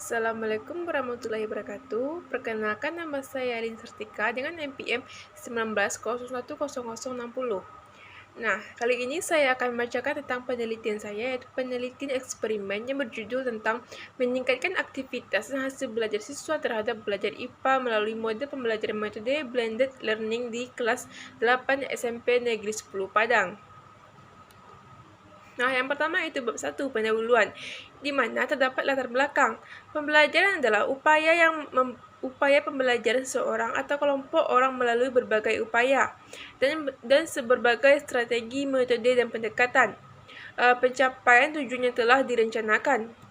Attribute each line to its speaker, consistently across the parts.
Speaker 1: Assalamualaikum warahmatullahi wabarakatuh. Perkenalkan, nama saya Lin Sertika dengan NPM 19010060. Nah, kali ini saya akan membacakan tentang penelitian saya, yaitu penelitian eksperimen yang berjudul tentang meningkatkan aktivitas dan hasil belajar siswa terhadap belajar IPA melalui model pembelajaran metode blended learning di kelas 8 SMP Negeri 10 Padang. Nah, yang pertama itu bab 1, pendahuluan, di mana terdapat latar belakang. Pembelajaran adalah upaya pembelajaran seseorang atau kelompok orang melalui berbagai upaya dan berbagai strategi, metode, dan pendekatan. Pencapaian tujuannya telah direncanakan.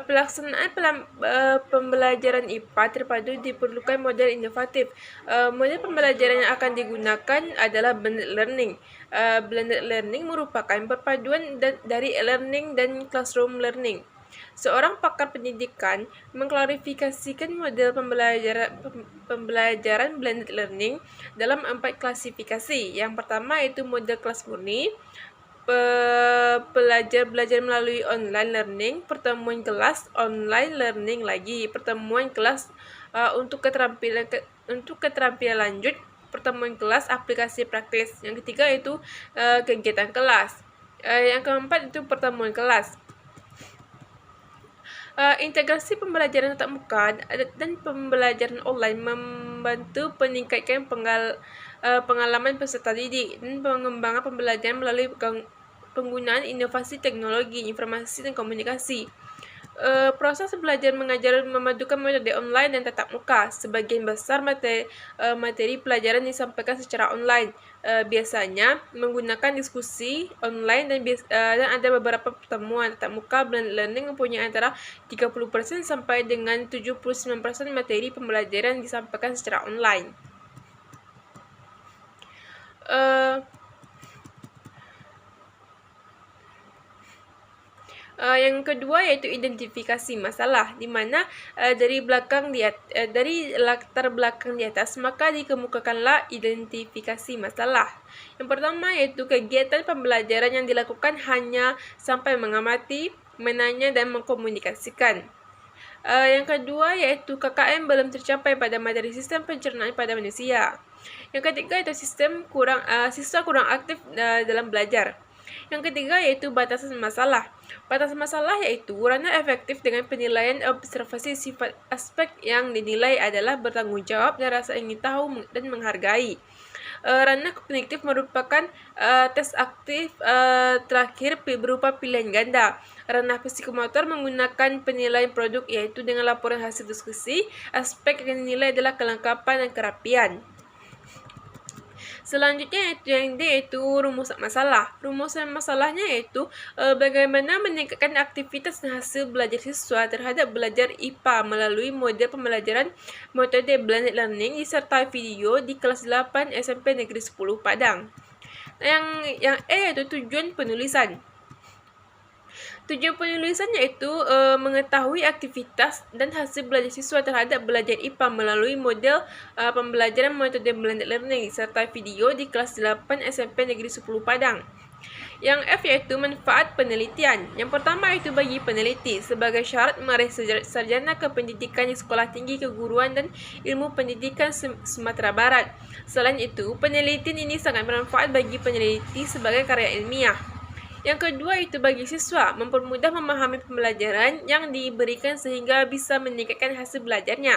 Speaker 1: Pelaksanaan pembelajaran IPA terpadu diperlukan model inovatif. Model pembelajaran yang akan digunakan adalah blended learning. Blended learning merupakan perpaduan dari e-learning dan classroom learning. Seorang pakar pendidikan mengklarifikasikan model pembelajaran blended learning dalam 4 klasifikasi. Yang pertama yaitu model kelas murni, pelajar belajar melalui online learning, pertemuan kelas, online learning lagi, pertemuan kelas untuk keterampilan lanjut, pertemuan kelas, aplikasi praktis. Yang ketiga itu kegiatan kelas. Yang keempat itu pertemuan kelas. Integrasi pembelajaran tatap muka dan pembelajaran online membantu meningkatkan pengalaman peserta didik dan pengembangan pembelajaran melalui penggunaan inovasi teknologi, informasi, dan komunikasi. Proses belajar mengajar memadukan metode online dan tatap muka. Sebagian besar materi pelajaran disampaikan secara online, biasanya menggunakan diskusi online dan ada beberapa pertemuan. Tatap muka blended learning mempunyai antara 30% sampai dengan 79% materi pembelajaran disampaikan secara online. Yang kedua yaitu identifikasi masalah, di mana dari latar belakang di atas maka dikemukakanlah identifikasi masalah. Yang pertama yaitu kegiatan pembelajaran yang dilakukan hanya sampai mengamati, menanya, dan mengkomunikasikan. Yang kedua yaitu KKM belum tercapai pada materi sistem pencernaan pada manusia. Yang ketiga itu siswa kurang aktif dalam belajar. Yang ketiga yaitu batasan masalah. Batasan masalah yaitu ranah efektif dengan penilaian observasi sifat aspek yang dinilai adalah bertanggung jawab dan rasa ingin tahu dan menghargai. Ranah kognitif merupakan tes aktif terakhir berupa pilihan ganda. Ranah psikomotor menggunakan penilaian produk yaitu dengan laporan hasil diskusi. Aspek yang dinilai adalah kelengkapan dan kerapian. Selanjutnya yaitu rumusan masalah. Rumusan masalahnya yaitu bagaimana meningkatkan aktivitas dan hasil belajar siswa terhadap belajar IPA melalui model pembelajaran metode blended learning disertai video di kelas 8 SMP Negeri 10 Padang. Yang E yaitu tujuan penulisan. Tujuan penulisan yaitu mengetahui aktivitas dan hasil belajar siswa terhadap belajar IPA melalui model pembelajaran metode blended learning serta video di kelas 8 SMP Negeri 10 Padang. Yang F yaitu manfaat penelitian. Yang pertama itu bagi peneliti sebagai syarat meraih sarjana kependidikan di Sekolah Tinggi Keguruan dan Ilmu Pendidikan Sumatera Barat. Selain itu, penelitian ini sangat bermanfaat bagi peneliti sebagai karya ilmiah. Yang kedua itu bagi siswa, mempermudah memahami pembelajaran yang diberikan sehingga bisa meningkatkan hasil belajarnya.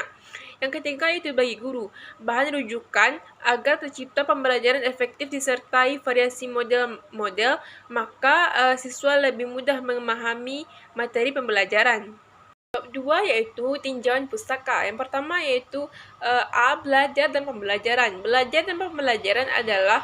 Speaker 1: Yang ketiga itu bagi guru, bahan rujukan agar tercipta pembelajaran efektif disertai variasi model-model, maka siswa lebih mudah memahami materi pembelajaran. Bab 2 yaitu tinjauan pustaka. Yang pertama yaitu A. Belajar dan pembelajaran. Belajar dan pembelajaran adalah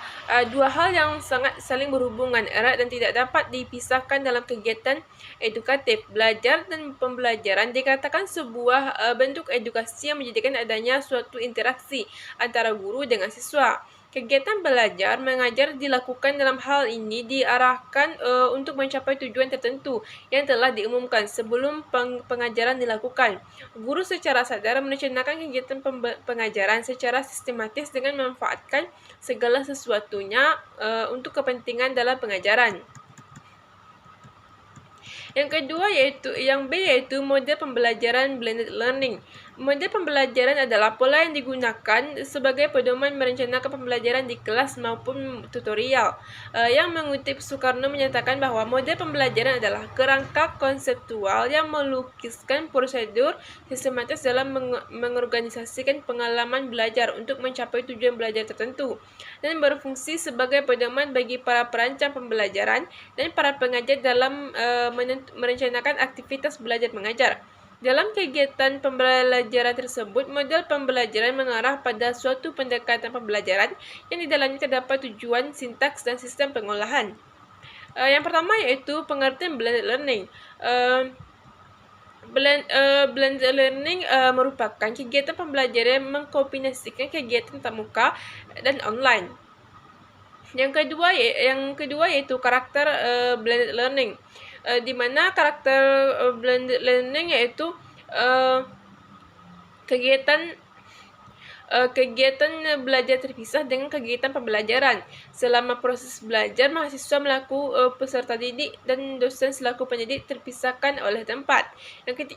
Speaker 1: dua hal yang sangat saling berhubungan erat dan tidak dapat dipisahkan dalam kegiatan edukatif. Belajar dan pembelajaran dikatakan sebuah bentuk edukasi yang menjadikan adanya suatu interaksi antara guru dengan siswa. Kegiatan belajar mengajar dilakukan dalam hal ini diarahkan untuk mencapai tujuan tertentu yang telah diumumkan sebelum pengajaran dilakukan. Guru secara sadar merencanakan kegiatan pengajaran secara sistematis dengan memanfaatkan segala sesuatunya untuk kepentingan dalam pengajaran. Yang B yaitu model pembelajaran blended learning. Model pembelajaran adalah pola yang digunakan sebagai pedoman merencanakan pembelajaran di kelas maupun tutorial. Yang mengutip Soekarno menyatakan bahwa model pembelajaran adalah kerangka konseptual yang melukiskan prosedur sistematis dalam mengorganisasikan pengalaman belajar untuk mencapai tujuan belajar tertentu dan berfungsi sebagai pedoman bagi para perancang pembelajaran dan para pengajar dalam merencanakan aktivitas belajar mengajar. Dalam kegiatan pembelajaran tersebut, model pembelajaran mengarah pada suatu pendekatan pembelajaran yang di dalamnya terdapat tujuan, sintaks, dan sistem pengolahan. Yang pertama yaitu pengertian blended learning. Blended learning merupakan kegiatan pembelajaran yang mengkombinasikan kegiatan tatap muka dan online. Yang kedua yaitu karakter blended learning. Di mana karakter blended learning yaitu kegiatan belajar terpisah dengan kegiatan pembelajaran. Selama proses belajar, mahasiswa peserta didik dan dosen selaku pendidik terpisahkan oleh tempat.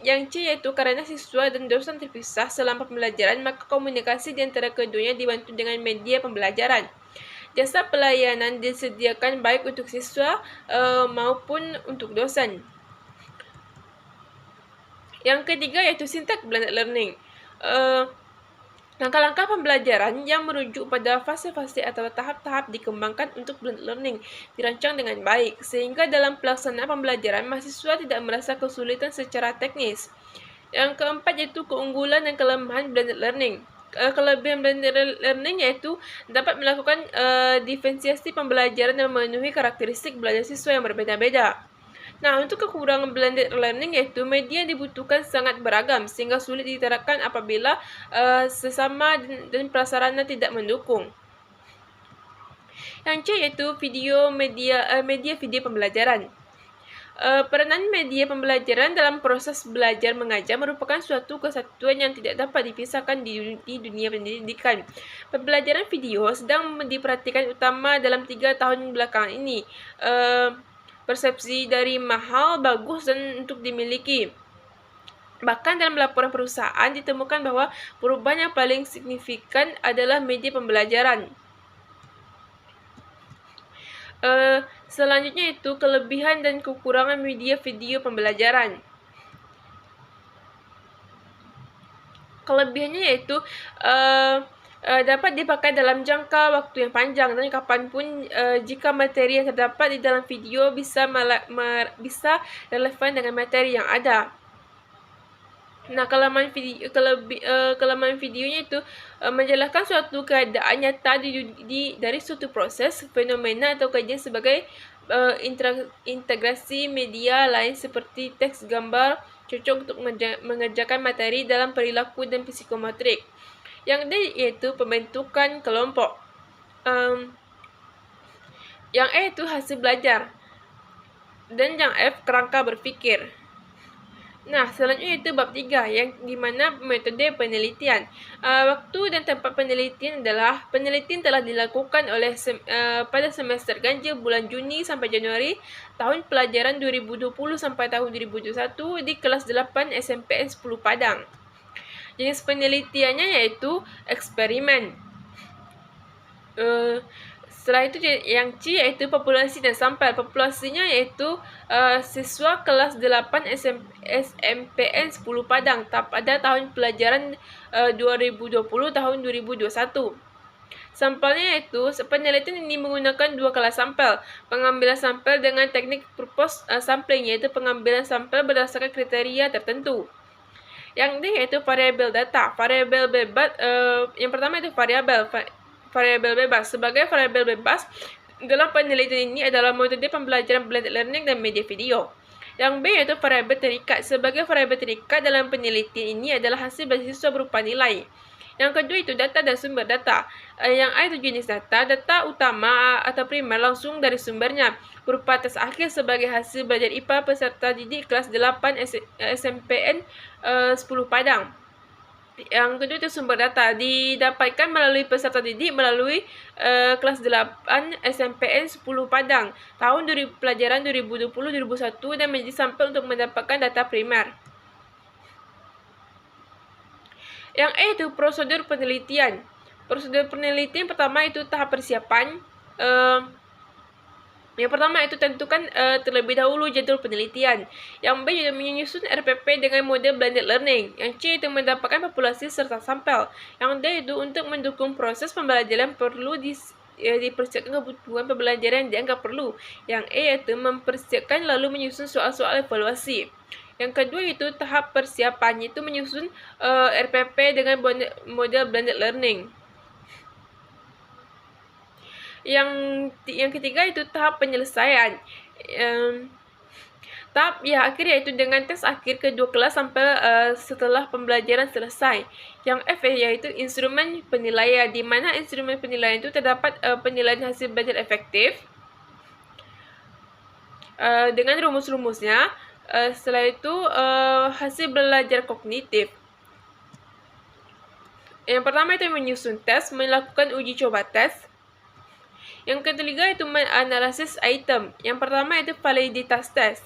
Speaker 1: Yang C yaitu karena siswa dan dosen terpisah selama pembelajaran, maka komunikasi di antara keduanya dibantu dengan media pembelajaran. Jasa pelayanan disediakan baik untuk siswa maupun untuk dosen. Yang ketiga yaitu sintaks blended learning. Langkah-langkah pembelajaran yang merujuk pada fase-fase atau tahap-tahap dikembangkan untuk blended learning dirancang dengan baik, sehingga dalam pelaksanaan pembelajaran mahasiswa tidak merasa kesulitan secara teknis. Yang keempat yaitu keunggulan dan kelemahan blended learning. Kelebihan blended learning yaitu dapat melakukan diferensiasi pembelajaran dan memenuhi karakteristik belajar siswa yang berbeda-beda. Nah, untuk kekurangan blended learning yaitu media dibutuhkan sangat beragam sehingga sulit diterapkan apabila sesama dan prasarana tidak mendukung. Yang C yaitu media video pembelajaran. Peranan media pembelajaran dalam proses belajar mengajar merupakan suatu kesatuan yang tidak dapat dipisahkan di dunia pendidikan. Pembelajaran video sedang diperhatikan utama dalam 3 tahun belakangan ini. Persepsi dari mahal, bagus, dan untuk dimiliki. Bahkan dalam laporan perusahaan ditemukan bahwa perubahan yang paling signifikan adalah media pembelajaran. Selanjutnya itu kelebihan dan kekurangan media video pembelajaran. Kelebihannya yaitu dapat dipakai dalam jangka waktu yang panjang dan kapanpun jika materi yang terdapat di dalam video bisa relevan dengan materi yang ada. Nah, kelemahan videonya itu menjelaskan suatu keadaan nyata dari suatu proses, fenomena atau kajian sebagai integrasi media lain seperti teks, gambar, cocok untuk mengerjakan materi dalam perilaku dan psikometrik. Yang D yaitu pembentukan kelompok. Yang E itu hasil belajar. Dan yang F kerangka berpikir. Nah, selanjutnya itu bab 3 yang dimana metode penelitian. Waktu dan tempat penelitian adalah penelitian telah dilakukan pada semester ganjil bulan Juni sampai Januari tahun pelajaran 2020 sampai tahun 2021 di kelas 8 SMPN 10 Padang. Jenis penelitiannya yaitu eksperimen. Setelah itu yang C yaitu populasi dan sampel. Populasinya yaitu siswa kelas 8 SMPN 10 Padang pada tahun pelajaran 2020 tahun 2021. Sampelnya yaitu penelitian ini menggunakan 2 kelas sampel. Pengambilan sampel dengan teknik purpose sampling yaitu pengambilan sampel berdasarkan kriteria tertentu. Yang D yaitu variabel data. Variabel bebas yang pertama itu variabel bebas. Sebagai variabel bebas dalam penelitian ini adalah metode pembelajaran blended learning dan media video. Yang B yaitu variabel terikat. Sebagai variabel terikat dalam penelitian ini adalah hasil belajar siswa berupa nilai. Yang kedua itu data dan sumber data. Yang A itu jenis data. Data utama atau primer langsung dari sumbernya berupa tes akhir sebagai hasil belajar IPA peserta didik kelas 8 SMPN 10 Padang. Yang kedua itu sumber data, didapatkan melalui peserta didik melalui kelas 8 SMPN 10 Padang tahun pelajaran 2020-2021 dan menjadi sampel untuk mendapatkan data primer. Yang itu prosedur penelitian. Prosedur penelitian pertama itu tahap persiapan. Yang pertama itu tentukan terlebih dahulu jadwal penelitian. Yang B itu menyusun RPP dengan model blended learning. Yang C itu mendapatkan populasi serta sampel. Yang D itu untuk mendukung proses pembelajaran perlu dipersiapkan kebutuhan pembelajaran yang dianggap perlu. Yang E itu mempersiapkan lalu menyusun soal-soal evaluasi. Yang kedua itu tahap persiapan, itu menyusun RPP dengan model blended learning. Yang ketiga itu tahap penyelesaian. Tahap akhir yaitu dengan tes akhir kedua kelas sampai setelah pembelajaran selesai. Yang F yaitu instrumen penilaian, di mana instrumen penilaian itu terdapat penilaian hasil belajar efektif dengan rumus-rumusnya. Setelah itu hasil belajar kognitif. Yang pertama itu menyusun tes, melakukan uji coba tes. Yang ketiga itu menganalisis item. Yang pertama itu validitas tes.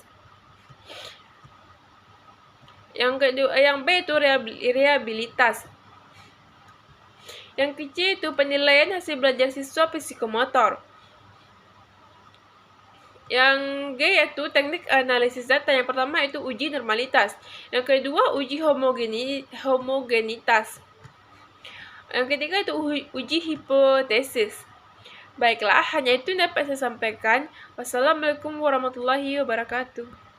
Speaker 1: Yang B itu reliabilitas. Yang C itu penilaian hasil belajar siswa psikomotor. Yang G yaitu teknik analisis data. Yang pertama itu uji normalitas. Yang kedua uji homogenitas. Yang ketiga itu uji hipotesis. Baiklah, hanya itu yang dapat saya sampaikan. Wassalamualaikum warahmatullahi wabarakatuh.